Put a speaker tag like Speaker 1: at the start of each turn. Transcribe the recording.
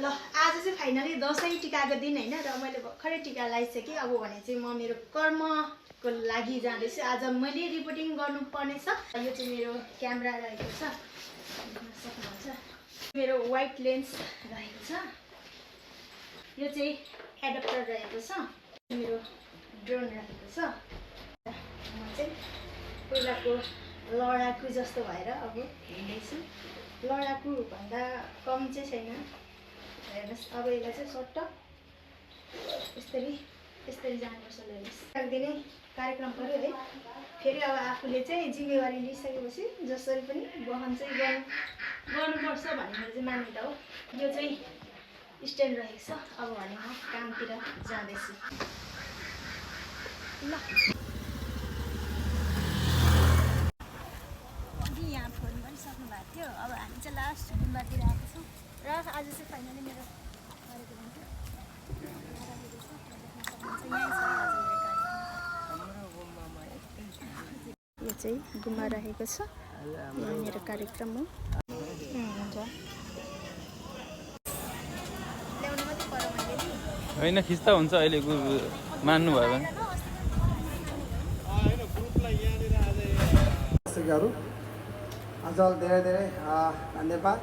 Speaker 1: आज चाहिँ फाइनली दसैँ टिकाको दिन होइन र मैले भर्खरै टिका लगाइसकेँ। अब भने चाहिँ म मेरो कर्मको लागि जाँदैछु। आज मैले रिपोर्टिङ गर्नुपर्ने छ। यो चाहिँ मेरो क्यामेरा रहेको छ, देख्न सक्नुहुन्छ। मेरो वाइट लेन्स रहेको छ। यो चाहिँ एडाप्टर रहेको छ। मेरो ड्रोन रहेको छ। म चाहिँ पहिलाको लडाकु जस्तो भएर अब हिँड्दैछु। लडाकु भन्दा कम चाहिँ छैन। हेर्नुहोस्, अब यसलाई चाहिँ सट्ट यसरी जानुपर्छ। हेर्नुहोस्, राखिदिने कार्यक्रम पऱ्यो है। फेरि अब आफूले चाहिँ जिम्मेवारी लिइसकेपछि जसरी पनि वहन चाहिँ गर्नुपर्छ भन्ने चाहिँ मान्यता हो। यो चाहिँ स्ट्यान्ड रहेको छ। अब भने म कामतिर जाँदैछु। ल यहाँ फोन पनि सक्नु भएको थियो। अब हामी चाहिँ लास्ट गुम्बातिर आएको छौँ र आज चाहिँ फाइनली मेरो कार्यक्रम थियो। यो चाहिँ गुम्बा रहेको छ। यो मेरो कार्यक्रम हो। हुन्छ ल्याउनु मात्रै पर्यो मैले नि
Speaker 2: होइन, खिच्दा हुन्छ। अहिले मान्नु भयो भने
Speaker 3: अझ धेरै धेरै धन्यवाद।